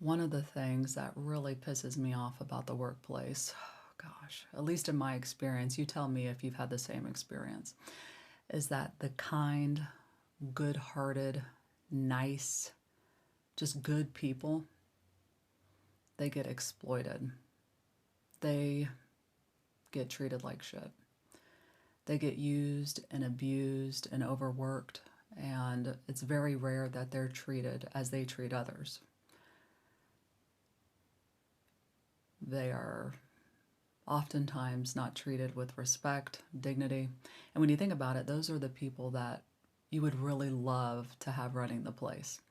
One of the things that really pisses me off about the workplace, gosh, at least in my experience, you tell me if you've had the same experience, is that the kind, good hearted, nice, just good people, they get exploited. They get treated like shit. They get used and abused and overworked, and it's very rare that they're treated as they treat others. They are oftentimes not treated with respect, dignity. And when you think about it, those are the people that you would really love to have running the place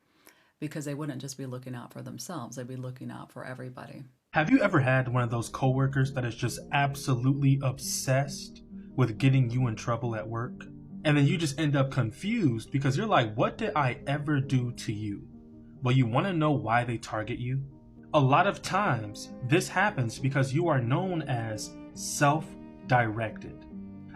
because they wouldn't just be looking out for themselves, they'd be looking out for everybody. Have you ever had one of those coworkers that is just absolutely obsessed with getting you in trouble at work? And then you just end up confused because you're like, what did I ever do to you? Well, you want to know why they target you? A lot of times, this happens because you are known as self-directed.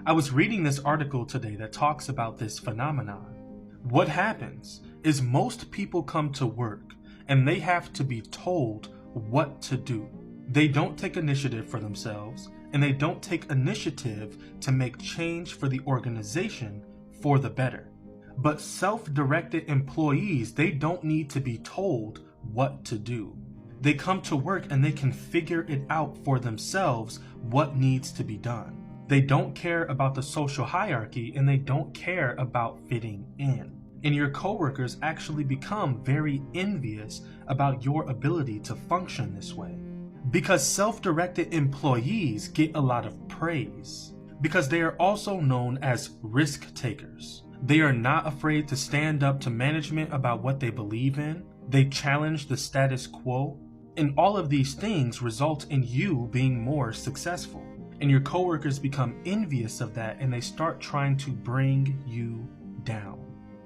I was reading this article today that talks about this phenomenon. What happens is most people come to work and they have to be told what to do. They don't take initiative for themselves, and they don't take initiative to make change for the organization for the better. But self-directed employees, they don't need to be told what to do. They come to work and they can figure it out for themselves what needs to be done. They don't care about the social hierarchy, and they don't care about fitting in. And your coworkers actually become very envious about your ability to function this way. Because self-directed employees get a lot of praise. Because they are also known as risk takers. They are not afraid to stand up to management about what they believe in. They challenge the status quo. And all of these things result in you being more successful. And your coworkers become envious of that, and they start trying to bring you down.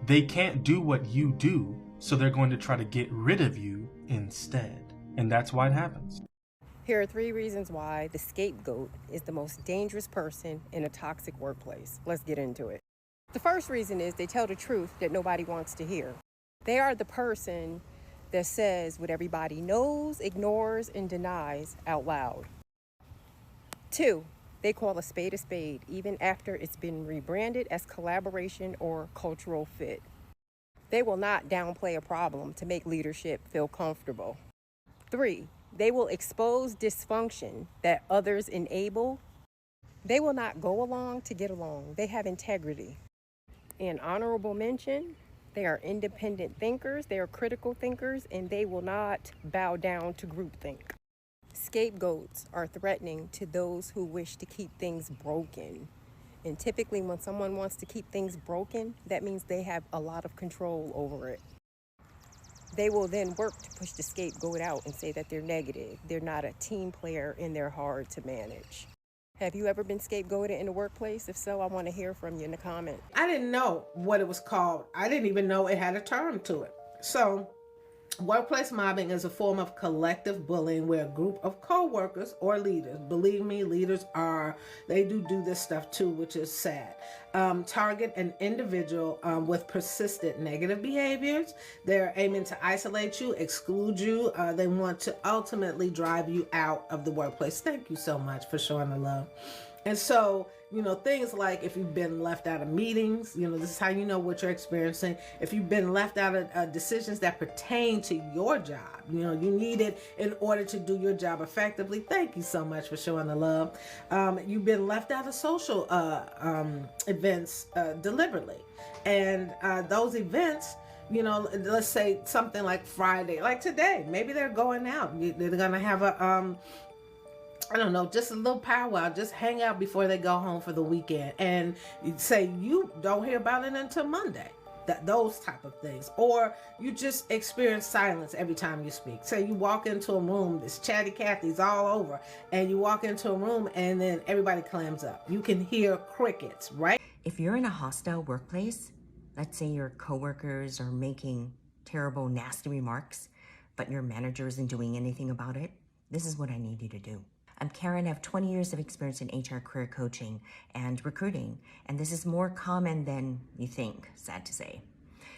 They can't do what you do, so they're going to try to get rid of you instead. And that's why it happens. Here are 3 reasons why the scapegoat is the most dangerous person in a toxic workplace. Let's get into it. The first reason is they tell the truth that nobody wants to hear. They are the person that says what everybody knows, ignores, and denies out loud. 2, they call a spade, even after it's been rebranded as collaboration or cultural fit. They will not downplay a problem to make leadership feel comfortable. 3, they will expose dysfunction that others enable. They will not go along to get along. They have integrity. And honorable mention, they are independent thinkers, they are critical thinkers, and they will not bow down to groupthink. Scapegoats are threatening to those who wish to keep things broken. And typically when someone wants to keep things broken, that means they have a lot of control over it. They will then work to push the scapegoat out and say that they're negative, they're not a team player, and they're hard to manage. Have you ever been scapegoated in the workplace? If so, I want to hear from you in the comments. I didn't know what it was called. I didn't even know it had a term to it. So, workplace mobbing is a form of collective bullying where a group of co-workers or leaders, believe me, leaders they do this stuff too, which is sad, target an individual with persistent negative behaviors. They're aiming to isolate you, exclude you. They want to ultimately drive you out of the workplace. Thank you so much for showing the love. And so, things like if you've been left out of meetings, this is how you know what you're experiencing. If you've been left out of decisions that pertain to your job, you need it in order to do your job effectively. Thank you so much for showing the love. You've been left out of social events deliberately. And those events, let's say something like Friday, like today, maybe they're going out. They're going to have I don't know, just a little powwow, just hang out before they go home for the weekend. And you'd say you don't hear about it until Monday, those type of things. Or you just experience silence every time you speak. Say you walk into a room, this chatty Cathy's all over, and you walk into a room and then everybody clams up. You can hear crickets, right? If you're in a hostile workplace, let's say your coworkers are making terrible, nasty remarks, but your manager isn't doing anything about it, this is what I need you to do. I'm Karen. I have 20 years of experience in HR career coaching and recruiting, and this is more common than you think, sad to say.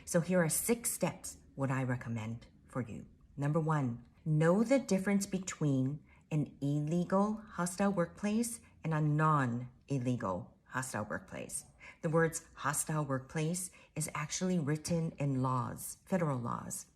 So here are 6 steps what I recommend for you. Number 1, Know the difference between an illegal hostile workplace and a non-illegal hostile workplace. The words hostile workplace is actually written in laws, federal laws.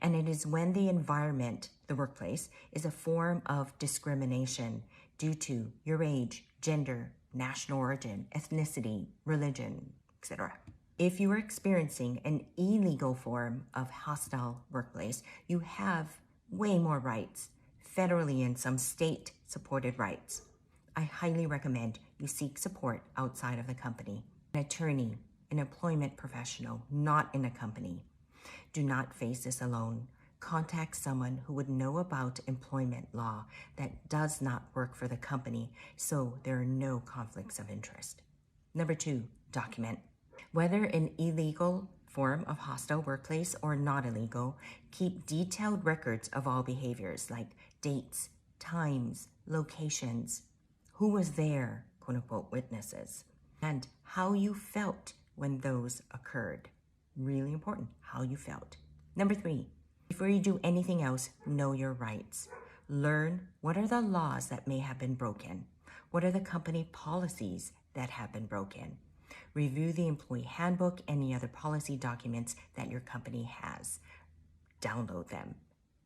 And it is when the environment, the workplace, is a form of discrimination due to your age, gender, national origin, ethnicity, religion, etc. If you are experiencing an illegal form of hostile workplace, you have way more rights, federally and some state-supported rights. I highly recommend you seek support outside of the company. An attorney, an employment professional, not in a company. Do not face this alone. Contact someone who would know about employment law that does not work for the company, so there are no conflicts of interest. Number 2, document. Whether an illegal form of hostile workplace or not illegal, keep detailed records of all behaviors like dates, times, locations, who was there, quote unquote, witnesses, and how you felt when those occurred. Really important, how you felt. Number 3, before you do anything else, know your rights. Learn what are the laws that may have been broken. What are the company policies that have been broken? Review the employee handbook, any other policy documents that your company has. Download them,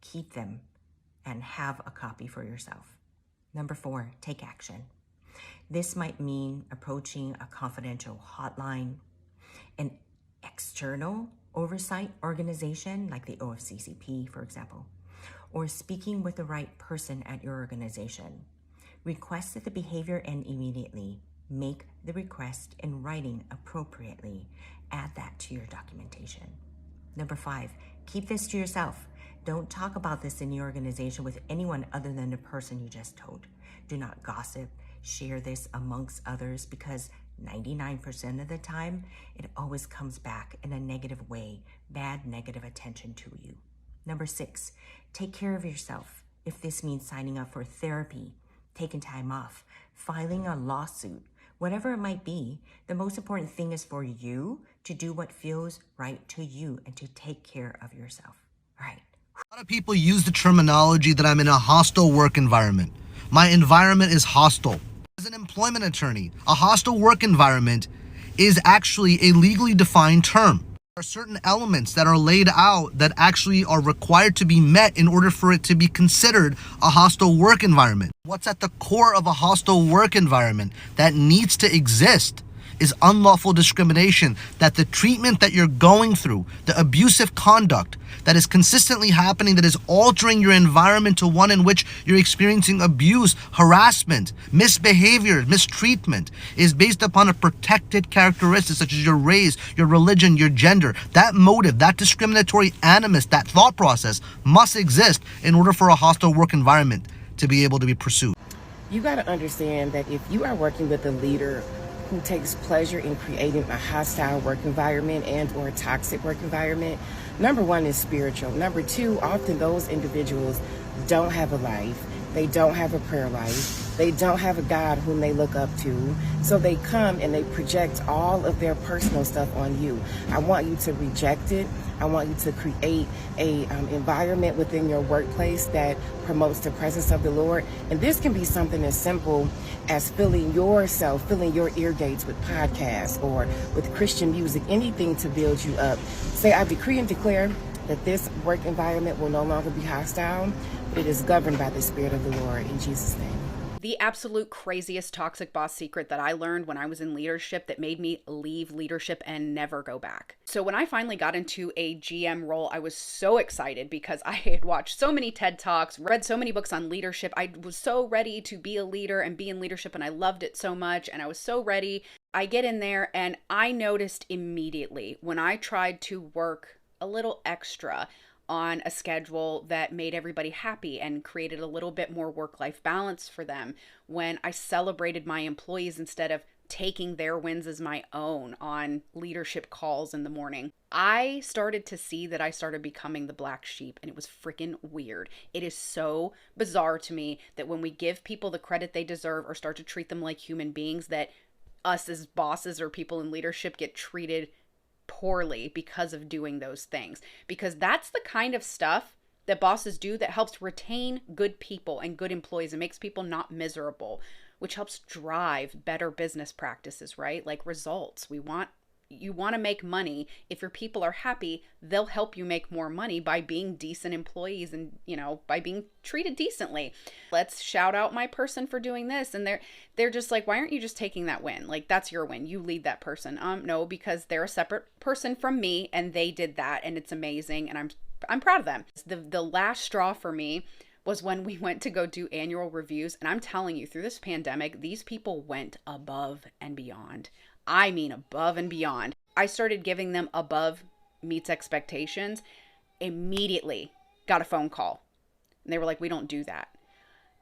keep them, and have a copy for yourself. Number 4, take action. This might mean approaching a confidential hotline, an external oversight organization like the OFCCP, for example, or speaking with the right person at your organization. Request that the behavior end immediately. Make the request in writing appropriately. Add that to your documentation. Number 5, keep this to yourself. Don't talk about this in the organization with anyone other than the person you just told. Do not gossip. Share this amongst others because 99% of the time, it always comes back in a negative way, bad negative attention to you. Number 6, take care of yourself. If this means signing up for therapy, taking time off, filing a lawsuit, whatever it might be, the most important thing is for you to do what feels right to you and to take care of yourself. All right. A lot of people use the terminology that I'm in a hostile work environment. My environment is hostile. As an employment attorney, a hostile work environment is actually a legally defined term. There are certain elements that are laid out that actually are required to be met in order for it to be considered a hostile work environment. What's at the core of a hostile work environment that needs to exist is unlawful discrimination, that the treatment that you're going through, the abusive conduct that is consistently happening, that is altering your environment to one in which you're experiencing abuse, harassment, misbehavior, mistreatment, is based upon a protected characteristic such as your race, your religion, your gender. That motive, that discriminatory animus, that thought process must exist in order for a hostile work environment to be able to be pursued. You got to understand that if you are working with a leader who takes pleasure in creating a hostile work environment and or a toxic work environment, number 1 is spiritual. Number 2, often those individuals don't have a life. They don't have a prayer life. They don't have a God whom they look up to. So they come and they project all of their personal stuff on you. I want you to reject it. I want you to create a environment within your workplace that promotes the presence of the Lord. And this can be something as simple as filling your ear gates with podcasts or with Christian music, anything to build you up. Say, I decree and declare that this work environment will no longer be hostile, but it is governed by the Spirit of the Lord, in Jesus' name. The absolute craziest toxic boss secret that I learned when I was in leadership that made me leave leadership and never go back. So when I finally got into a GM role, I was so excited because I had watched so many TED Talks, read so many books on leadership. I was so ready to be a leader and be in leadership, and I loved it so much, and I was so ready. I get in there and I noticed immediately when I tried to work a little extra on a schedule that made everybody happy and created a little bit more work-life balance for them, when I celebrated my employees instead of taking their wins as my own on leadership calls in the morning, I started to see that I started becoming the black sheep, and it was freaking weird. It is so bizarre to me that when we give people the credit they deserve or start to treat them like human beings, that us as bosses or people in leadership get treated poorly because of doing those things, because that's the kind of stuff that bosses do that helps retain good people and good employees and makes people not miserable, which helps drive better business practices, right? Like results. You want to make money. If your people are happy, they'll help you make more money by being decent employees and, by being treated decently. Let's shout out my person for doing this. And they're just like, why aren't you just taking that win? Like, that's your win. You lead that person. No, because they're a separate person from me and they did that and it's amazing. And I'm proud of them. The last straw for me was when we went to go do annual reviews. And I'm telling you, through this pandemic, these people went above and beyond. I mean, above and beyond. I started giving them above meets expectations. Immediately got a phone call. And they were like, we don't do that.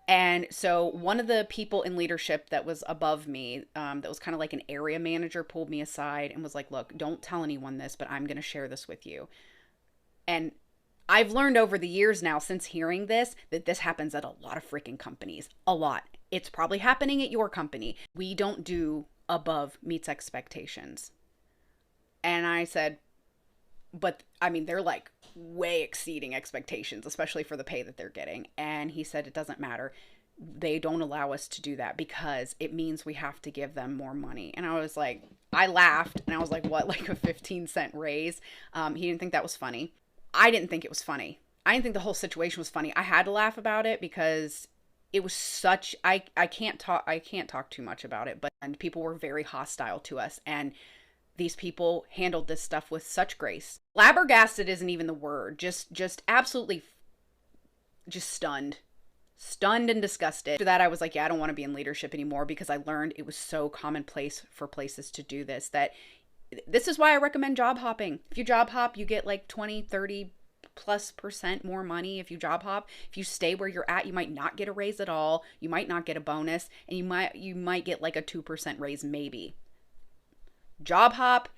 And so one of the people in leadership that was above me, that was kind of like an area manager, pulled me aside and was like, look, don't tell anyone this, but I'm going to share this with you. And I've learned over the years now since hearing this, that this happens at a lot of freaking companies. A lot. It's probably happening at your company. We don't do above meets expectations. And I said, but I mean, they're like way exceeding expectations, especially for the pay that they're getting. And he said, it doesn't matter. They don't allow us to do that because it means we have to give them more money. And I was like, I laughed and I was like, what, like a 15-cent raise? He didn't think that was funny. I didn't think it was funny. I didn't think the whole situation was funny. I had to laugh about it because it was such, I can't talk too much about it, but and people were very hostile to us. And these people handled this stuff with such grace. Flabbergasted isn't even the word. Just absolutely just stunned and disgusted. After that, I was like, yeah, I don't want to be in leadership anymore because I learned it was so commonplace for places to do this, that this is why I recommend job hopping. If you job hop, you get like 20-30+% more money if you job hop. If you stay where you're at, you might not get a raise at all. You might not get a bonus, and you might get like a 2% raise maybe. Job hop.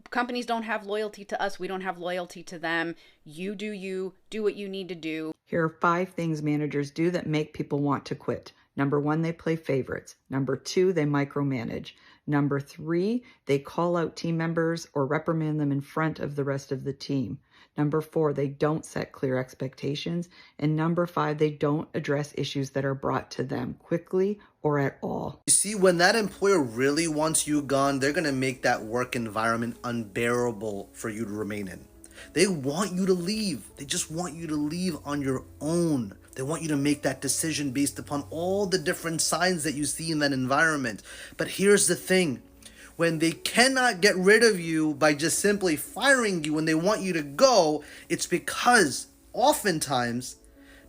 Companies don't have loyalty to us. We don't have loyalty to them. You do what you need to do. Here are 5 things managers do that make people want to quit. Number 1, they play favorites. Number 2, they micromanage. Number 3, they call out team members or reprimand them in front of the rest of the team. Number 4, they don't set clear expectations. And number 5, they don't address issues that are brought to them quickly or at all. You see, when that employer really wants you gone, they're going to make that work environment unbearable for you to remain in. They want you to leave. They just want you to leave on your own. They want you to make that decision based upon all the different signs that you see in that environment. But here's the thing. When they cannot get rid of you by just simply firing you when they want you to go, it's oftentimes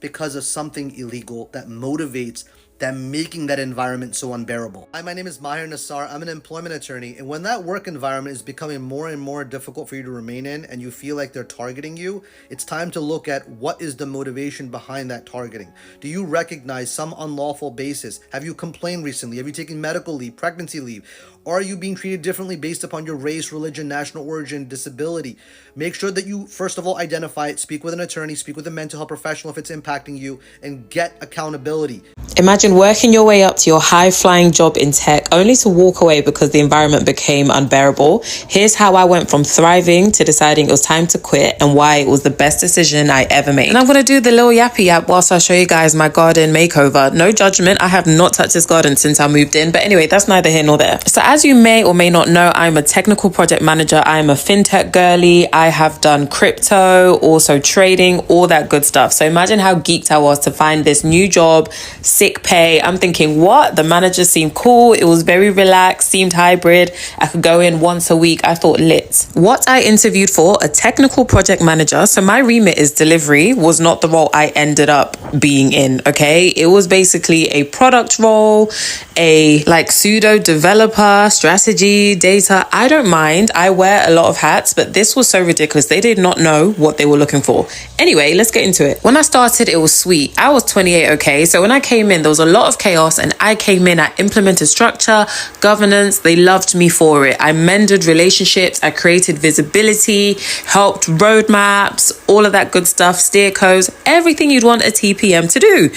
because of something illegal that motivates them, making that environment so unbearable. Hi, my name is Mahir Nassar. I'm an employment attorney. And when that work environment is becoming more and more difficult for you to remain in and you feel like they're targeting you, it's time to look at what is the motivation behind that targeting. Do you recognize some unlawful basis? Have you complained recently? Have you taken medical leave, pregnancy leave? Or are you being treated differently based upon your race, religion, national origin, disability? Make sure that you, first of all, identify it, speak with an attorney, speak with a mental health professional if it's impacting you, and get accountability. Imagine working your way up to your high-flying job in tech only to walk away because the environment became unbearable. Here's how I went from thriving to deciding it was time to quit and why it was the best decision I ever made. And I'm going to do the little yappy yap whilst I show you guys my garden makeover. No judgment, I have not touched this garden since I moved in. But anyway, that's neither here nor there. So as you may or may not know, I'm a technical project manager. I'm a fintech girly. I have done crypto, also trading, all that good stuff. So imagine how geeked I was to find this new job, sick pay. I'm thinking, what? The manager seemed cool. It was very relaxed, seemed hybrid. I could go in once a week. I thought lit. What I interviewed for, a technical project manager. So my remit is delivery, was not the role I ended up being in. Okay. It was basically a product role, a like pseudo developer, strategy, data. I don't mind. I wear a lot of hats, but this was so ridiculous. They did not know what they were looking for. Anyway, let's get into it. When I started, it was sweet. I was 28, okay? So when I came in, there was a lot of chaos and I came in, I implemented structure, governance. They loved me for it. I mended relationships. I created visibility, helped roadmaps, all of that good stuff, steer codes, everything you'd want a TPM to do.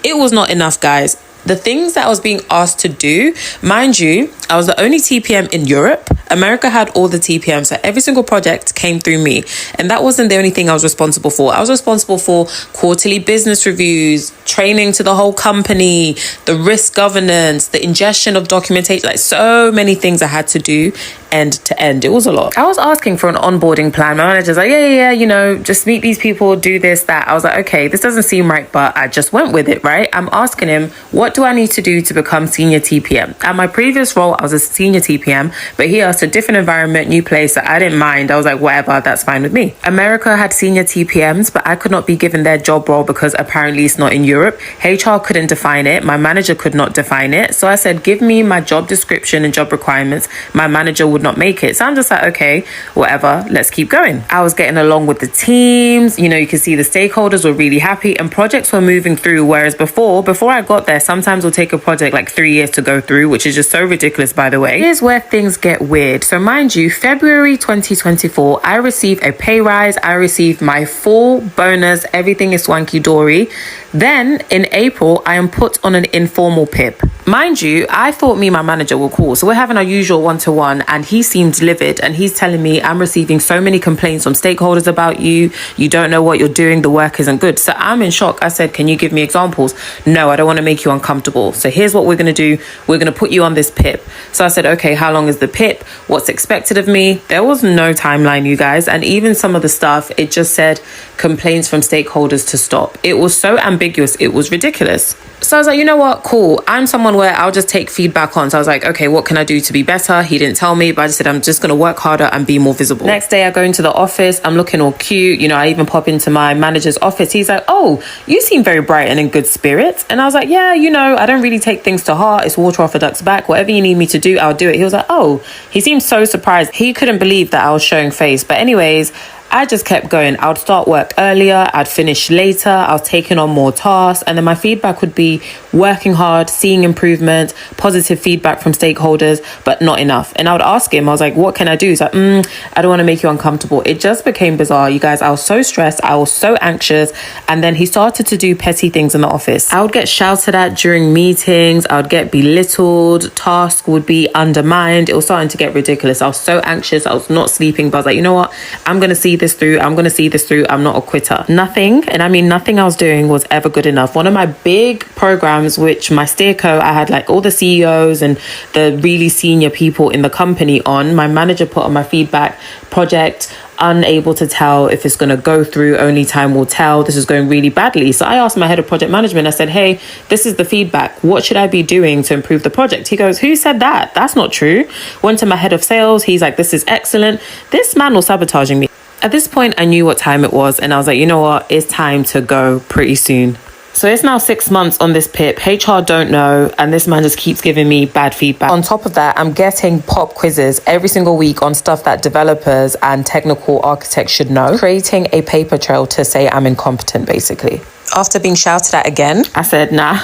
It was not enough, guys. The things that I was being asked to do, mind you, I was the only TPM in Europe. America had all the TPMs, so every single project came through me. And that wasn't the only thing I was responsible for. I was responsible for quarterly business reviews, training to the whole company, the risk governance, the ingestion of documentation, like so many things I had to do end to end. It was a lot. I was asking for an onboarding plan. My manager's like, yeah, you know, just meet these people, do this, that. I was like, okay, this doesn't seem right, but I just went with it, right? I'm asking him, what do I need to do to become senior TPM? At my previous role, I was a senior TPM, but he asked a different environment, new place, so I didn't mind. I was like, whatever, that's fine with me. America had senior TPMs, but I could not be given their job role because apparently it's not in Europe. HR couldn't define it. My manager could not define it. So I said, give me my job description and job requirements. My manager would not make it. So I'm just like, okay, whatever, let's keep going. I was getting along with the teams. You know, you can see the stakeholders were really happy and projects were moving through. Whereas before I got there, sometimes we'll take a project like 3 years to go through, which is just so ridiculous, by the way. Here's where things get weird. So mind you, February 2024, I received a pay rise. I received my full bonus. Everything is swanky dory. Then in April, I am put on an informal PIP. Mind you, I thought me and my manager were cool. So we're having our usual one-to-one and he seemed livid and he's telling me, I'm receiving so many complaints from stakeholders about you. You don't know what you're doing. The work isn't good. So I'm in shock. I said, can you give me examples? No, I don't want to make you uncomfortable. So here's what we're going to do. We're going to put you on this PIP. So I said, okay, how long is the PIP? What's expected of me? There was no timeline, you guys. And even some of the stuff, it just said complaints from stakeholders to stop. It was so ambiguous. It was ridiculous. So I was like, you know what? Cool. I'm someone where I'll just take feedback on. So I was like, okay, what can I do to be better? He didn't tell me, but I just said, I'm just going to work harder and be more visible. Next day I go into the office. I'm looking all cute. You know, I even pop into my manager's office. He's like, oh, you seem very bright and in good spirits. And I was like, yeah, you know, I don't really take things to heart. It's water off a duck's back. Whatever you need me to do, I'll do it. He was like, oh, he seemed so surprised. He couldn't believe that I was showing face. But anyways, I just kept going. I would start work earlier, I'd finish later, I was taking on more tasks, and then my feedback would be working hard, seeing improvement, positive feedback from stakeholders, but not enough. And I would ask him, I was like, what can I do? He's like, I don't want to make you uncomfortable. It just became bizarre, you guys. I was so stressed, I was so anxious, and then he started to do petty things in the office. I would get shouted at during meetings, I would get belittled, tasks would be undermined. It was starting to get ridiculous. I was so anxious, I was not sleeping, but I was like, you know what? I'm going to see this through. I'm going to see this through. I'm not a quitter. Nothing, and I mean nothing I was doing was ever good enough. One of my big programs, which my steerco, I had like all the CEOs and the really senior people in the company on, my manager put on my feedback project, unable to tell if it's going to go through, only time will tell. This is going really badly. So I asked my head of project management, I said, hey, this is the feedback. What should I be doing to improve the project? He goes, who said that? That's not true. Went to my head of sales. He's like, this is excellent. This man was sabotaging me. At this point, I knew what time it was, and I was like, you know what? It's time to go pretty soon. So it's now 6 months on this PIP. HR don't know, and this man just keeps giving me bad feedback. On top of that, I'm getting pop quizzes every single week on stuff that developers and technical architects should know, creating a paper trail to say I'm incompetent, basically. After being shouted at again, I said, nah.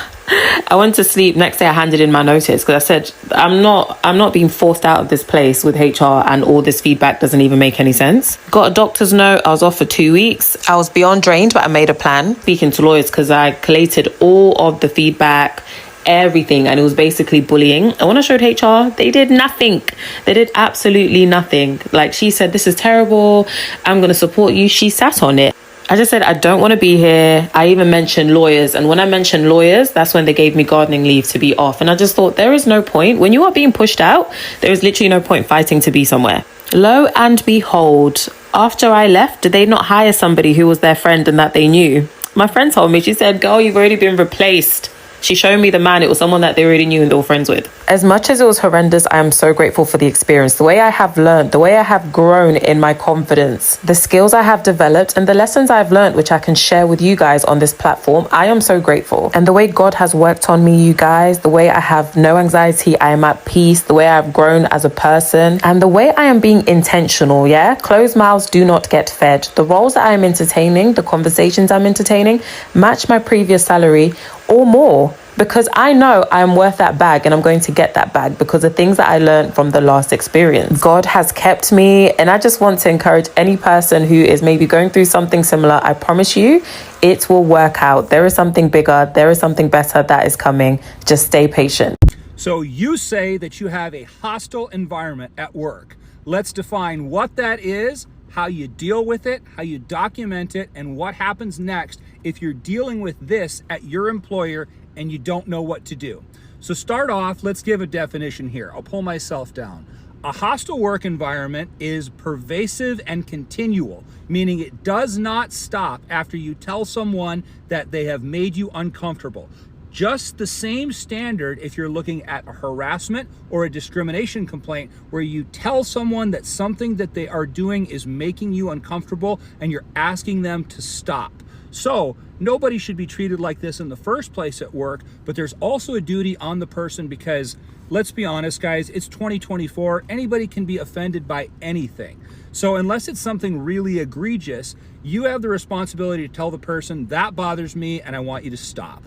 I went to sleep. Next day I handed in my notice because I said, I'm not being forced out of this place with HR and all this feedback doesn't even make any sense. Got a doctor's note. I was off for 2 weeks. I was beyond drained, but I made a plan. Speaking to lawyers because I collated all of the feedback, everything, and it was basically bullying. And when I showed HR, they did nothing. They did absolutely nothing. Like, she said, this is terrible. I'm going to support you. She sat on it. I just said, I don't want to be here. I even mentioned lawyers. And when I mentioned lawyers, that's when they gave me gardening leave to be off. And I just thought, there is no point. When you are being pushed out, there is literally no point fighting to be somewhere. Lo and behold, after I left, did they not hire somebody who was their friend and that they knew? My friend told me, she said, girl, you've already been replaced. She showed me the man. It was someone that they already knew and they were friends with. As much as it was horrendous, I am so grateful for the experience, the way I have learned, the way I have grown in my confidence, the skills I have developed, and the lessons I've learned, which I can share with you guys on this platform. I am so grateful. And the way God has worked on me, you guys, the way I have no anxiety, I am at peace, the way I've grown as a person, and the way I am being intentional, yeah? Closed mouths do not get fed. The roles that I am entertaining, the conversations I'm entertaining, match my previous salary or more, because I know I'm worth that bag and I'm going to get that bag because of things that I learned from the last experience. God has kept me, and I just want to encourage any person who is maybe going through something similar. I promise you, it will work out. There is something bigger, there is something better that is coming. Just stay patient. So you say that you have a hostile environment at work. Let's define what that is, how you deal with it, how you document it, and what happens next if you're dealing with this at your employer and you don't know what to do. So start off, let's give a definition here. I'll pull myself down. A hostile work environment is pervasive and continual, meaning it does not stop after you tell someone that they have made you uncomfortable. Just the same standard if you're looking at a harassment or a discrimination complaint where you tell someone that something that they are doing is making you uncomfortable and you're asking them to stop. So nobody should be treated like this in the first place at work, but there's also a duty on the person because let's be honest, guys, it's 2024. Anybody can be offended by anything. So unless it's something really egregious, you have the responsibility to tell the person that bothers me and I want you to stop.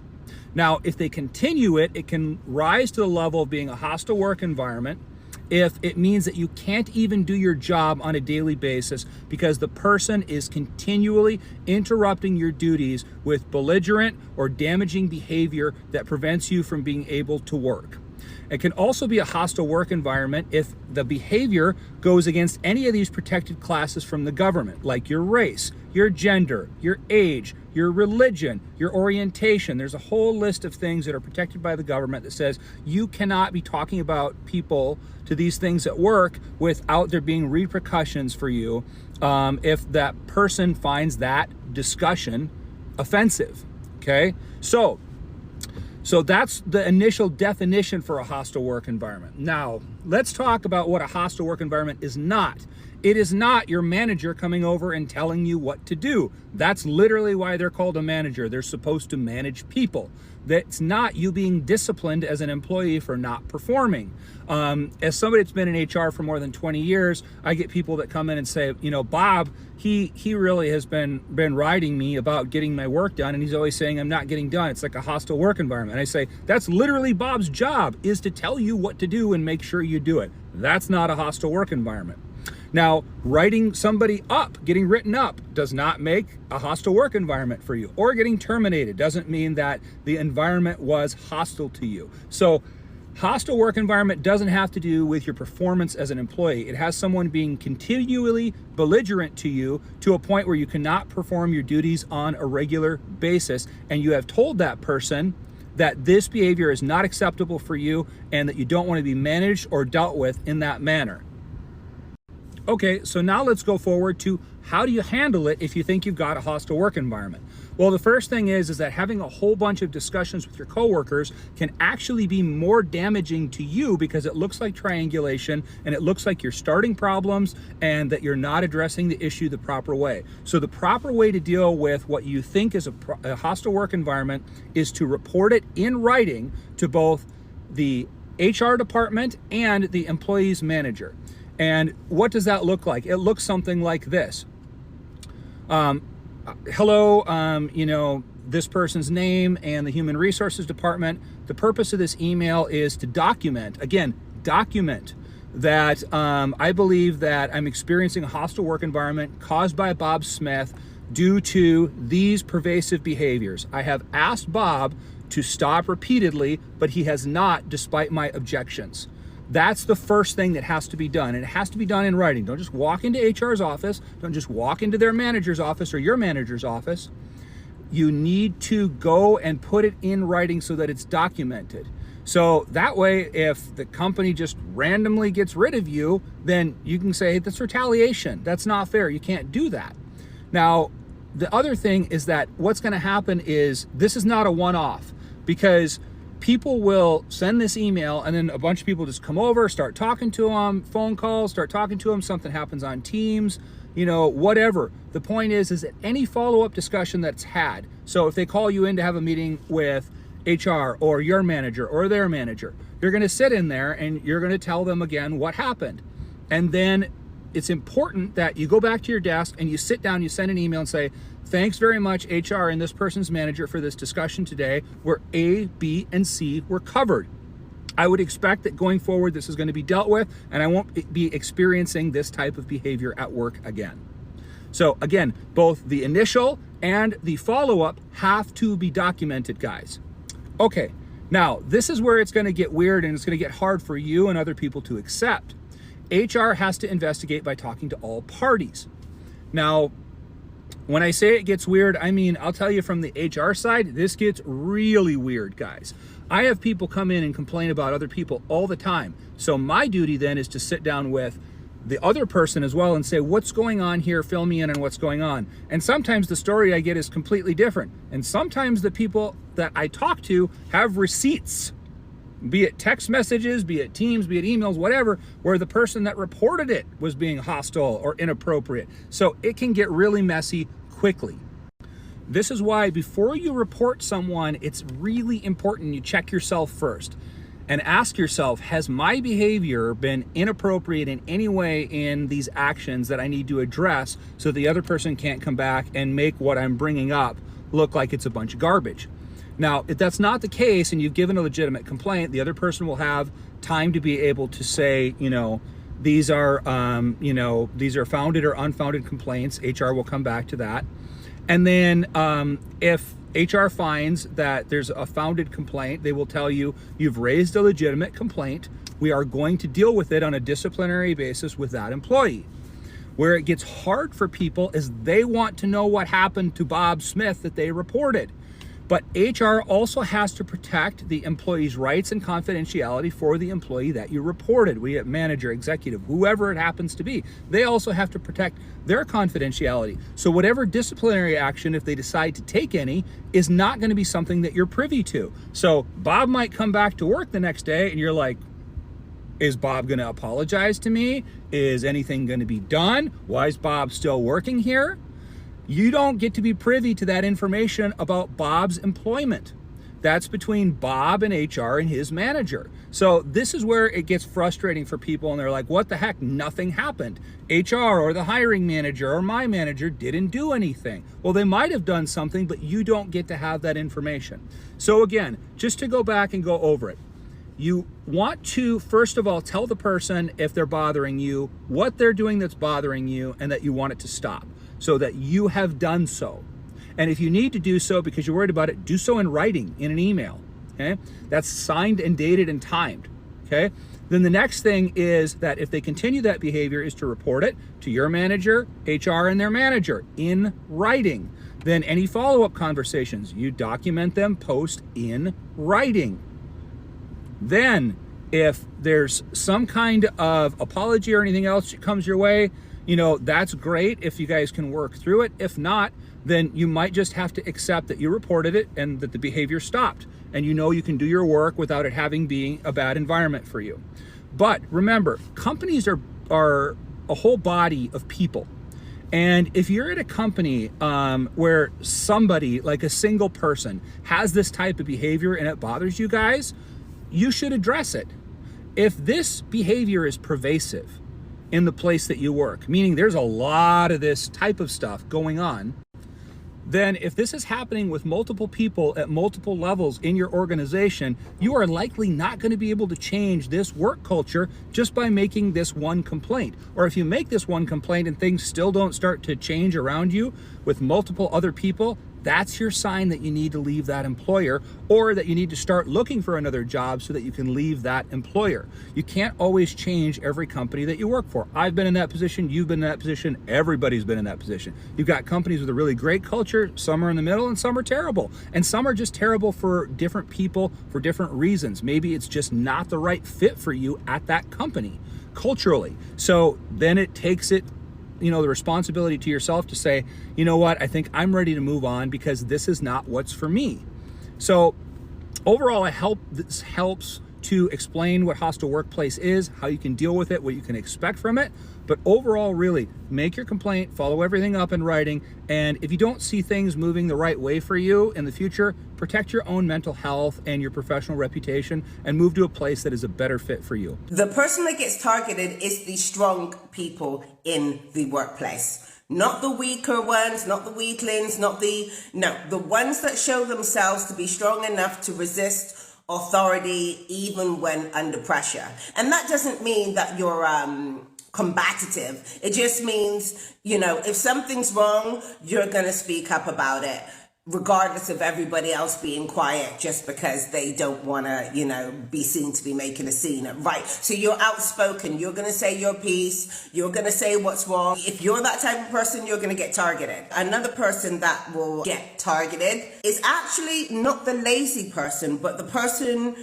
Now, if they continue it, it can rise to the level of being a hostile work environment if it means that you can't even do your job on a daily basis because the person is continually interrupting your duties with belligerent or damaging behavior that prevents you from being able to work. It can also be a hostile work environment if the behavior goes against any of these protected classes from the government, like your race, your gender, your age, your religion, your orientation. There's a whole list of things that are protected by the government that says you cannot be talking about people to these things at work without there being repercussions for you if that person finds that discussion offensive, okay? So that's the initial definition for a hostile work environment. Now, let's talk about what a hostile work environment is not. It is not your manager coming over and telling you what to do. That's literally why they're called a manager. They're supposed to manage people. That's not you being disciplined as an employee for not performing. As somebody that's been in HR for more than 20 years, I get people that come in and say, you know, Bob, he really has been riding me about getting my work done, and he's always saying I'm not getting done. It's like a hostile work environment. And I say, that's literally Bob's job, is to tell you what to do and make sure you do it. That's not a hostile work environment. Now, writing somebody up, getting written up, does not make a hostile work environment for you. Or getting terminated doesn't mean that the environment was hostile to you. So hostile work environment doesn't have to do with your performance as an employee. It has someone being continually belligerent to you to a point where you cannot perform your duties on a regular basis, and you have told that person that this behavior is not acceptable for you and that you don't want to be managed or dealt with in that manner. Okay, so now let's go forward to how do you handle it if you think you've got a hostile work environment? Well, the first thing is that having a whole bunch of discussions with your coworkers can actually be more damaging to you because it looks like triangulation and it looks like you're starting problems and that you're not addressing the issue the proper way. So the proper way to deal with what you think is a hostile work environment is to report it in writing to both the HR department and the employee's manager. And what does that look like? It looks something like this. Hello, you know, this person's name and the Human Resources Department. The purpose of this email is to document that I believe that I'm experiencing a hostile work environment caused by Bob Smith due to these pervasive behaviors. I have asked Bob to stop repeatedly, but he has not, despite my objections. That's the first thing that has to be done, and it has to be done in writing. Don't just walk into HR's office. Don't just walk into their manager's office or your manager's office. You need to go and put it in writing so that it's documented. So that way, if the company just randomly gets rid of you, then you can say, that's retaliation. That's not fair. You can't do that. Now, the other thing is that what's going to happen is this is not a one-off, because people will send this email and then a bunch of people just come over, start talking to them, phone calls, start talking to them, something happens on Teams, you know, whatever. The point is that any follow-up discussion that's had, so if they call you in to have a meeting with HR or your manager or their manager, you're going to sit in there and you're going to tell them again what happened. And then it's important that you go back to your desk and you sit down, you send an email and say, thanks very much, HR and this person's manager, for this discussion today where A, B, and C were covered. I would expect that going forward, this is going to be dealt with, and I won't be experiencing this type of behavior at work again. So again, both the initial and the follow-up have to be documented, guys. Okay, Now, this is where it's going to get weird and it's going to get hard for you and other people to accept. HR has to investigate by talking to all parties. Now, when I say it gets weird, I mean, I'll tell you from the HR side, this gets really weird, guys. I have people come in and complain about other people all the time. So my duty then is to sit down with the other person as well and say, what's going on here? Fill me in on what's going on. And sometimes the story I get is completely different. And sometimes the people that I talk to have receipts, be it text messages, be it Teams, be it emails, whatever, where the person that reported it was being hostile or inappropriate. So it can get really messy quickly. This is why before you report someone, it's really important you check yourself first and ask yourself, has my behavior been inappropriate in any way in these actions that I need to address so the other person can't come back and make what I'm bringing up look like it's a bunch of garbage? Now, if that's not the case and you've given a legitimate complaint, the other person will have time to be able to say, these are founded or unfounded complaints. HR will come back to that. And then if HR finds that there's a founded complaint, they will tell you, you've raised a legitimate complaint. We are going to deal with it on a disciplinary basis with that employee. Where it gets hard for people is they want to know what happened to Bob Smith that they reported. But HR also has to protect the employee's rights and confidentiality for the employee that you reported. We have manager, executive, whoever it happens to be. They also have to protect their confidentiality. So whatever disciplinary action, if they decide to take any, is not going to be something that you're privy to. So Bob might come back to work the next day and you're like, is Bob going to apologize to me? Is anything going to be done? Why is Bob still working here? You don't get to be privy to that information about Bob's employment. That's between Bob and HR and his manager. So this is where it gets frustrating for people and they're like, what the heck? Nothing happened. HR or the hiring manager or my manager didn't do anything. Well, they might have done something, but you don't get to have that information. So again, just to go back and go over it, you want to, first of all, tell the person if they're bothering you, what they're doing that's bothering you, and that you want it to stop, so that you have done so. And if you need to do so because you're worried about it, do so in writing, in an email, okay? That's signed and dated and timed, okay? Then the next thing is that if they continue that behavior is to report it to your manager, HR, and their manager in writing. Then any follow-up conversations, you document them, post in writing. Then if there's some kind of apology or anything else that comes your way, that's great if you guys can work through it. If not, then you might just have to accept that you reported it and that the behavior stopped. And you can do your work without it having being a bad environment for you. But remember, companies are a whole body of people. And if you're at a company where somebody, like a single person, has this type of behavior and it bothers you guys, you should address it. If this behavior is pervasive in the place that you work, meaning there's a lot of this type of stuff going on, then if this is happening with multiple people at multiple levels in your organization, you are likely not going to be able to change this work culture just by making this one complaint. Or if you make this one complaint and things still don't start to change around you with multiple other people, that's your sign that you need to leave that employer, or that you need to start looking for another job so that you can leave that employer. You can't always change every company that you work for. I've been in that position, you've been in that position, everybody's been in that position. You've got companies with a really great culture, some are in the middle and some are terrible. And some are just terrible for different people for different reasons. Maybe it's just not the right fit for you at that company culturally. So then it takes it the responsibility to yourself to say, you know what, I think I'm ready to move on because this is not what's for me. So overall, this helps to explain what hostile workplace is, how you can deal with it, what you can expect from it. But overall, really, make your complaint, follow everything up in writing, and if you don't see things moving the right way for you in the future, protect your own mental health and your professional reputation and move to a place that is a better fit for you. The person that gets targeted is the strong people in the workplace. Not the weaker ones, not the weaklings, the ones that show themselves to be strong enough to resist authority even when under pressure. And that doesn't mean that you're combative. It just means, if something's wrong, you're going to speak up about it. regardless of everybody else being quiet just because they don't want to, be seen to be making a scene. Right. So you're outspoken. You're going to say your piece. You're going to say what's wrong. If you're that type of person, you're going to get targeted. Another person that will get targeted is actually not the lazy person, but the person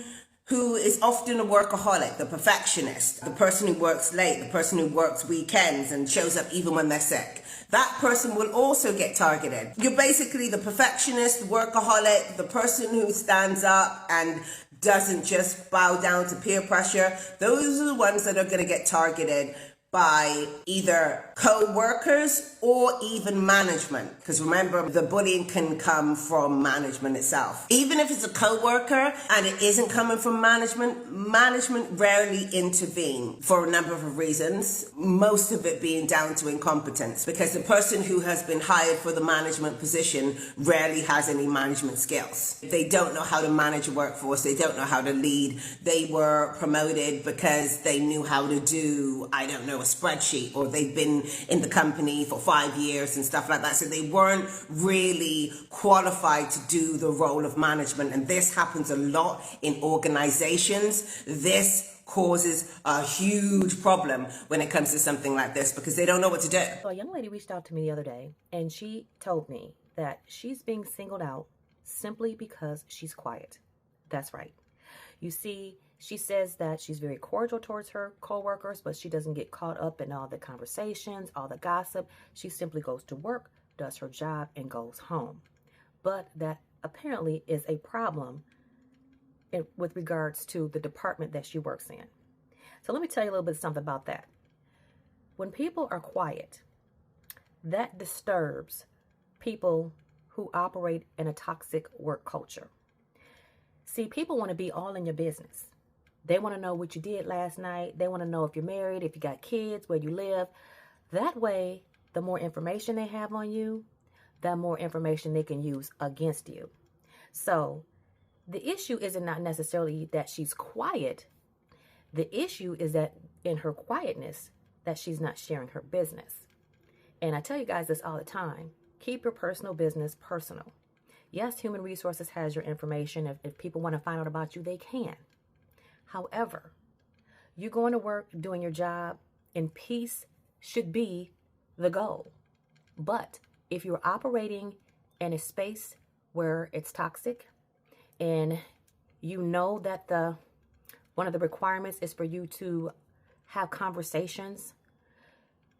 who is often a workaholic, the perfectionist, the person who works late, the person who works weekends and shows up even when they're sick. That person will also get targeted. You're basically the perfectionist, the workaholic, the person who stands up and doesn't just bow down to peer pressure. Those are the ones that are going to get targeted by either co-workers or even management. Because remember, the bullying can come from management itself. Even if it's a co-worker and it isn't coming from management rarely intervene for a number of reasons, most of it being down to incompetence. Because the person who has been hired for the management position rarely has any management skills. They don't know how to manage a workforce. They don't know how to lead. They were promoted because they knew how to do, a spreadsheet, or they've been in the company for 5 years and stuff like that. So they weren't really qualified to do the role of management. And this happens a lot in organizations. This causes a huge problem when it comes to something like this because they don't know what to do. So a young lady reached out to me the other day and she told me that she's being singled out simply because she's quiet. That's right. You see, she says that she's very cordial towards her coworkers, but she doesn't get caught up in all the conversations, all the gossip. She simply goes to work, does her job, and goes home. But that apparently is a problem with regards to the department that she works in. So let me tell you a little bit something about that. When people are quiet, that disturbs people who operate in a toxic work culture. See, people want to be all in your business. They want to know what you did last night. They want to know if you're married, if you got kids, where you live. That way, the more information they have on you, the more information they can use against you. So the issue isn't not necessarily that she's quiet. The issue is that in her quietness, that she's not sharing her business. And I tell you guys this all the time. Keep your personal business personal. Yes, Human Resources has your information. If people want to find out about you, they can. However, you going to work, doing your job in peace should be the goal. But if you're operating in a space where it's toxic and you know that one of the requirements is for you to have conversations,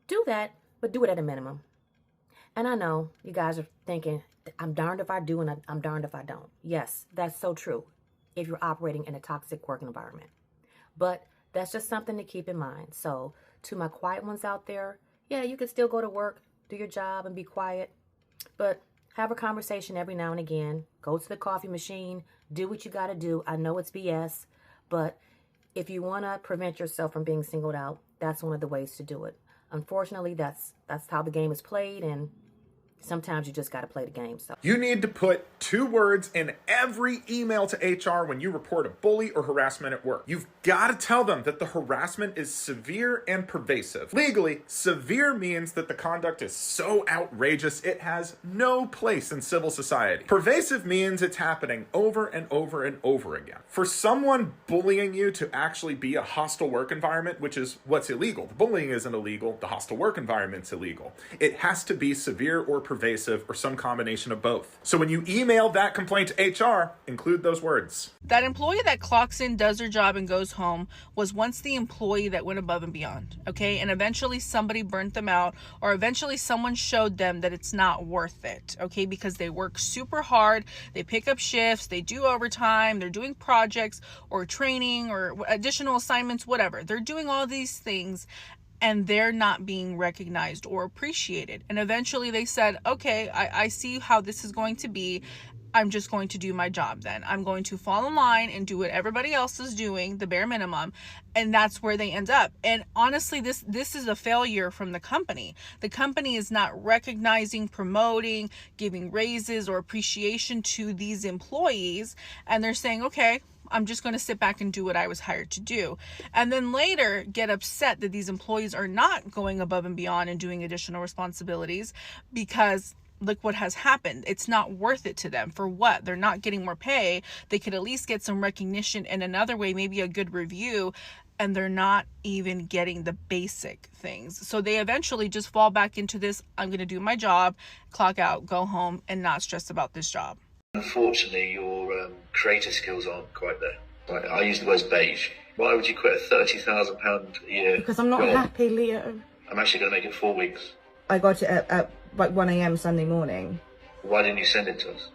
do that, but do it at a minimum. And I know you guys are thinking, I'm darned if I do and I'm darned if I don't. Yes, that's so true if you're operating in a toxic work environment. But that's just something to keep in mind. So to my quiet ones out there, yeah, you can still go to work, do your job and be quiet, but have a conversation every now and again. Go to the coffee machine, do what you got to do. I know it's BS, but if you want to prevent yourself from being singled out, that's one of the ways to do it. Unfortunately, that's how the game is played, and sometimes you just got to play the game. So you need to put 2 words in every email to HR when you report a bully or harassment at work. You've got to tell them that the harassment is severe and pervasive. Legally, severe means that the conduct is so outrageous it has no place in civil society. Pervasive means it's happening over and over and over again. For someone bullying you to actually be a hostile work environment, which is what's illegal. The bullying isn't illegal. The hostile work environment's illegal. It has to be severe or pervasive or some combination of both. So when you email that complaint to HR, include those words. That employee that clocks in, does their job, and goes home was once the employee that went above and beyond, okay? And eventually somebody burnt them out, or eventually someone showed them that it's not worth it, okay? Because they work super hard, they pick up shifts, they do overtime, they're doing projects or training or additional assignments, whatever. They're doing all these things, and they're not being recognized or appreciated. And eventually they said, okay, I see how this is going to be. I'm just going to do my job then. I'm going to fall in line and do what everybody else is doing, the bare minimum. And that's where they end up. And honestly, this is a failure from the company. The company is not recognizing, promoting, giving raises or appreciation to these employees. And they're saying, okay, I'm just going to sit back and do what I was hired to do. And then later get upset that these employees are not going above and beyond and doing additional responsibilities because look what has happened. It's not worth it to them. For what? They're not getting more pay. They could at least get some recognition in another way, maybe a good review, and they're not even getting the basic things. So they eventually just fall back into this, I'm going to do my job, clock out, go home, and not stress about this job. Unfortunately, your creative skills aren't quite there. Like, I use the word beige. Why would you quit a £30,000 a year Because I'm not job? happy, Leo. I'm actually going to make it 4 weeks. I got it at like 1 a.m. Sunday morning. Why didn't you send it to us?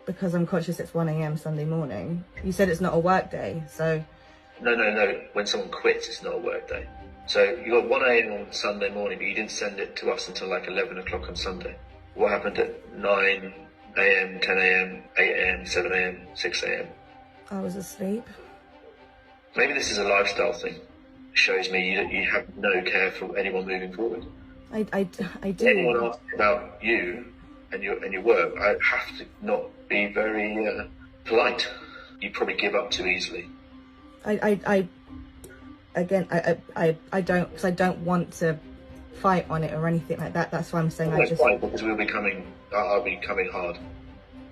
Because I'm conscious it's 1 a.m. Sunday morning. You said it's not a work day, so... No. When someone quits, it's not a work day. So you got 1 a.m. on Sunday morning, but you didn't send it to us until like 11 o'clock on Sunday. What happened at 9 a.m., 10 a.m., 8 a.m., 7 a.m., 6 a.m.? I was asleep. Maybe this is a lifestyle thing. It shows me you have no care for anyone moving forward. I do. Anyone asks about you and your work, I have to not be very polite. You probably give up too easily. I don't, because I don't want to fight on it or anything like that. That's why I'm saying That's right, because I'll be coming hard.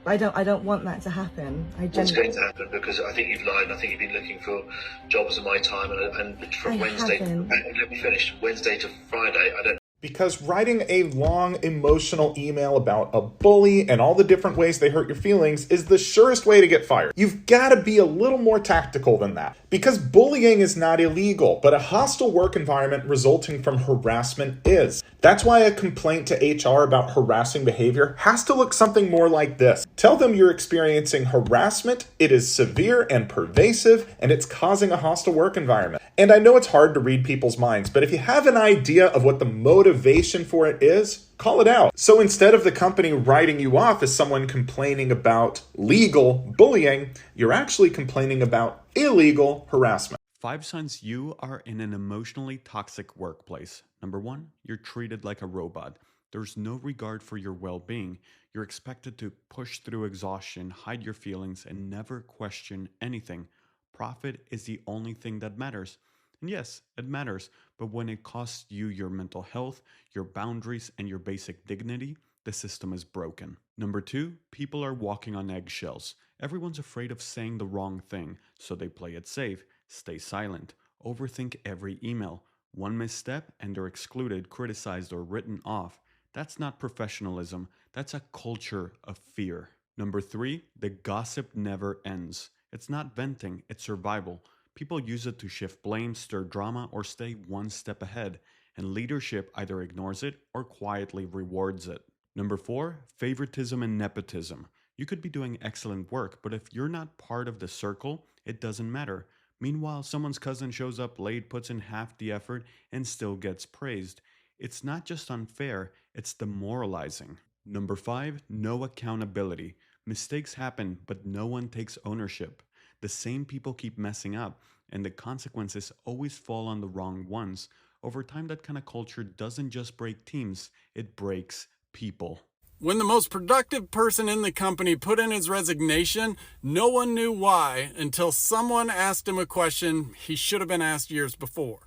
I don't want that to happen. What's going to happen? Because I think you've lied. I think you've been looking for jobs in my time, and from Wednesday, let me finish. Wednesday to Friday, I don't. Because writing a long emotional email about a bully and all the different ways they hurt your feelings is the surest way to get fired. You've got to be a little more tactical than that. Because bullying is not illegal, but a hostile work environment resulting from harassment is. That's why a complaint to HR about harassing behavior has to look something more like this. Tell them you're experiencing harassment, it is severe and pervasive, and it's causing a hostile work environment. And I know it's hard to read people's minds, but if you have an idea of what the motivation for it is, call it out. So instead of the company writing you off as someone complaining about legal bullying, you're actually complaining about illegal harassment. 5 signs you are in an emotionally toxic workplace. Number 1, you're treated like a robot. There's no regard for your well-being. You're expected to push through exhaustion, hide your feelings, and never question anything. Profit is the only thing that matters. And yes, it matters, but when it costs you your mental health, your boundaries, and your basic dignity, the system is broken. Number 2, people are walking on eggshells. Everyone's afraid of saying the wrong thing, so they play it safe, stay silent, overthink every email. One misstep and they're excluded, criticized, or written off. That's not professionalism, that's a culture of fear. Number 3, the gossip never ends. It's not venting, it's survival. People use it to shift blame, stir drama, or stay one step ahead, and leadership either ignores it or quietly rewards it. Number 4, favoritism and nepotism. You could be doing excellent work, but if you're not part of the circle, it doesn't matter. Meanwhile, someone's cousin shows up late, puts in half the effort, and still gets praised. It's not just unfair, it's demoralizing. Number 5, no accountability. Mistakes happen, but no one takes ownership. The same people keep messing up, and the consequences always fall on the wrong ones. Over time, that kind of culture doesn't just break teams, it breaks people. When the most productive person in the company put in his resignation, no one knew why until someone asked him a question he should have been asked years before.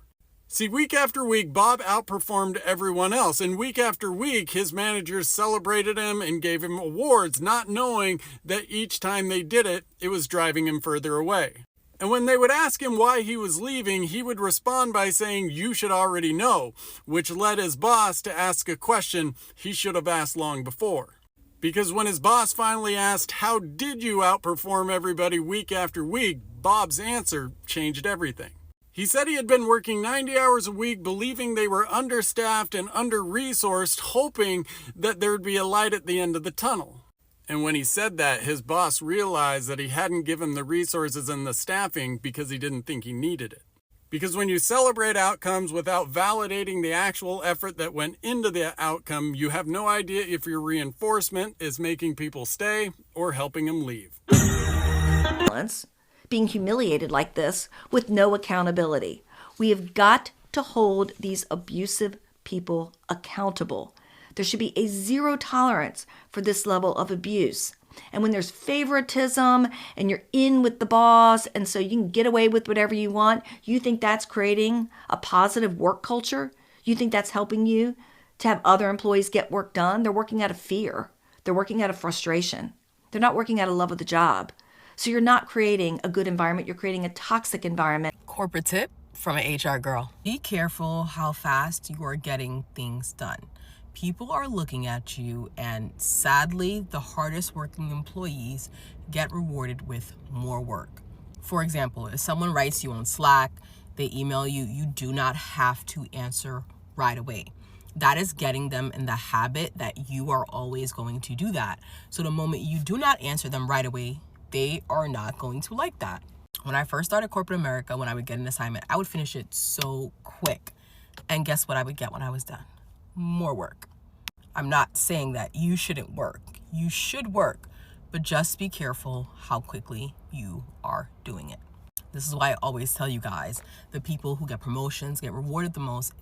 See, week after week, Bob outperformed everyone else, and week after week, his managers celebrated him and gave him awards, not knowing that each time they did it, it was driving him further away. And when they would ask him why he was leaving, he would respond by saying, "You should already know," which led his boss to ask a question he should have asked long before. Because when his boss finally asked, "How did you outperform everybody week after week?" Bob's answer changed everything. He said he had been working 90 hours a week, believing they were understaffed and under-resourced, hoping that there would be a light at the end of the tunnel. And when he said that, his boss realized that he hadn't given the resources and the staffing because he didn't think he needed it. Because when you celebrate outcomes without validating the actual effort that went into the outcome, you have no idea if your reinforcement is making people stay or helping them leave. Being humiliated like this with no accountability. We have got to hold these abusive people accountable. There should be a zero tolerance for this level of abuse. And when there's favoritism and you're in with the boss and so you can get away with whatever you want, you think that's creating a positive work culture? You think that's helping you to have other employees get work done. They're working out of fear. They're working out of frustration. They're not working out of love of the job. So you're not creating a good environment. You're creating a toxic environment. Corporate tip from an HR girl. Be careful how fast you are getting things done. People are looking at you, and sadly, the hardest working employees get rewarded with more work. For example, if someone writes you on Slack, they email you, you do not have to answer right away. That is getting them in the habit that you are always going to do that. So the moment you do not answer them right away, they are not going to like that. When I first started corporate America, when I would get an assignment, I would finish it so quick. And guess what I would get when I was done? More work. I'm not saying that you shouldn't work. You should work, but just be careful how quickly you are doing it. This is why I always tell you guys, the people who get promotions, get rewarded the most,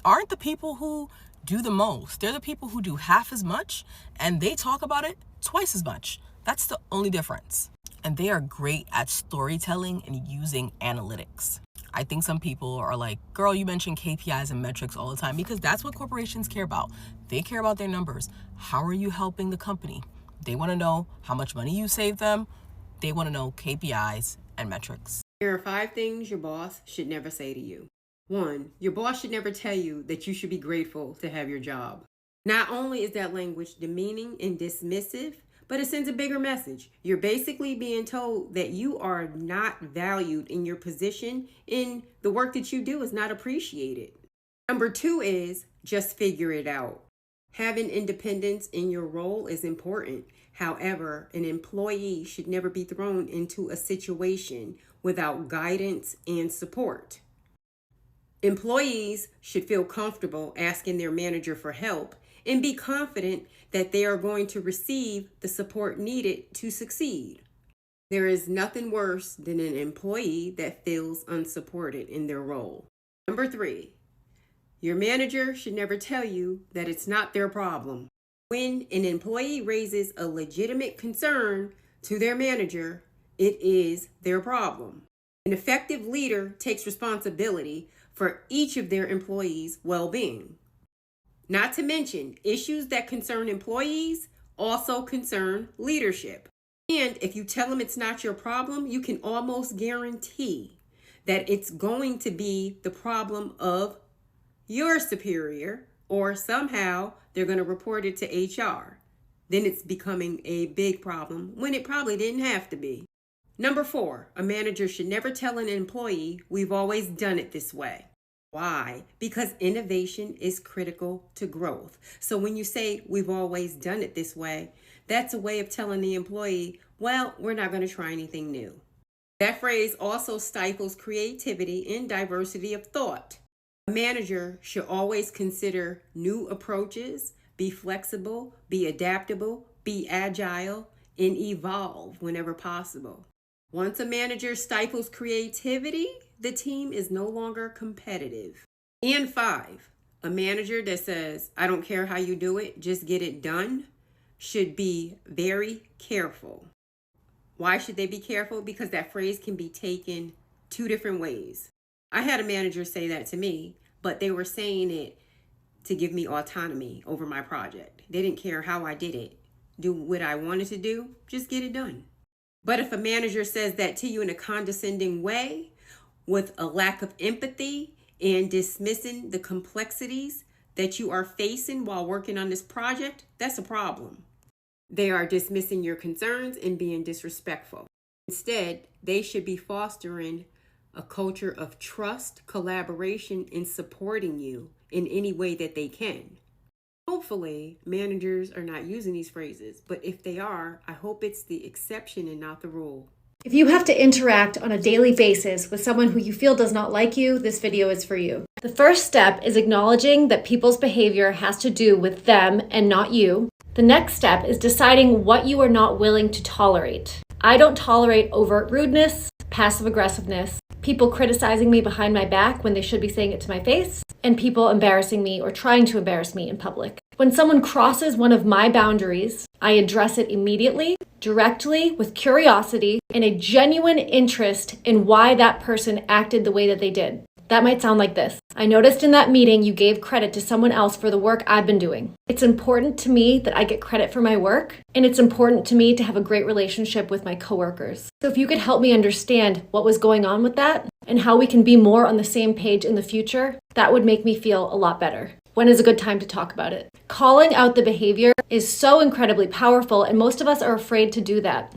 aren't the people who do the most. They're the people who do half as much, and they talk about it twice as much. That's the only difference. And they are great at storytelling and using analytics. I think some people are like, girl, you mention KPIs and metrics all the time, because that's what corporations care about. They care about their numbers. How are you helping the company? They want to know how much money you save them. They want to know KPIs and metrics. Here are 5 things your boss should never say to you. 1, your boss should never tell you that you should be grateful to have your job. Not only is that language demeaning and dismissive, but it sends a bigger message. You're basically being told that you are not valued in your position and the work that you do is not appreciated. Number 2 is just figure it out. Having independence in your role is important. However, an employee should never be thrown into a situation without guidance and support. Employees should feel comfortable asking their manager for help and be confident that they are going to receive the support needed to succeed. There is nothing worse than an employee that feels unsupported in their role. Number 3, your manager should never tell you that it's not their problem. When an employee raises a legitimate concern to their manager, it is their problem. An effective leader takes responsibility for each of their employees' well-being. Not to mention, issues that concern employees also concern leadership. And if you tell them it's not your problem, you can almost guarantee that it's going to be the problem of your superior, or somehow they're going to report it to HR. Then it's becoming a big problem when it probably didn't have to be. Number 4, a manager should never tell an employee, we've always done it this way. Why? Because innovation is critical to growth. So when you say we've always done it this way, that's a way of telling the employee, well, we're not going to try anything new. That phrase also stifles creativity and diversity of thought. A manager should always consider new approaches, be flexible, be adaptable, be agile, and evolve whenever possible. Once a manager stifles creativity, the team is no longer competitive. And 5, a manager that says, I don't care how you do it, just get it done, should be very careful. Why should they be careful? Because that phrase can be taken 2 different ways. I had a manager say that to me, but they were saying it to give me autonomy over my project. They didn't care how I did it. Do what I wanted to do, just get it done. But if a manager says that to you in a condescending way, with a lack of empathy and dismissing the complexities that you are facing while working on this project, that's a problem. They are dismissing your concerns and being disrespectful. Instead, they should be fostering a culture of trust, collaboration, and supporting you in any way that they can. Hopefully, managers are not using these phrases, but if they are, I hope it's the exception and not the rule. If you have to interact on a daily basis with someone who you feel does not like you, this video is for you. The first step is acknowledging that people's behavior has to do with them and not you. The next step is deciding what you are not willing to tolerate. I don't tolerate overt rudeness, passive aggressiveness, people criticizing me behind my back when they should be saying it to my face, and people embarrassing me or trying to embarrass me in public. When someone crosses one of my boundaries, I address it immediately, directly, with curiosity, and a genuine interest in why that person acted the way that they did. That might sound like this. I noticed in that meeting you gave credit to someone else for the work I've been doing. It's important to me that I get credit for my work, and it's important to me to have a great relationship with my coworkers. So if you could help me understand what was going on with that and how we can be more on the same page in the future, that would make me feel a lot better. When is a good time to talk about it? Calling out the behavior is so incredibly powerful, and most of us are afraid to do that.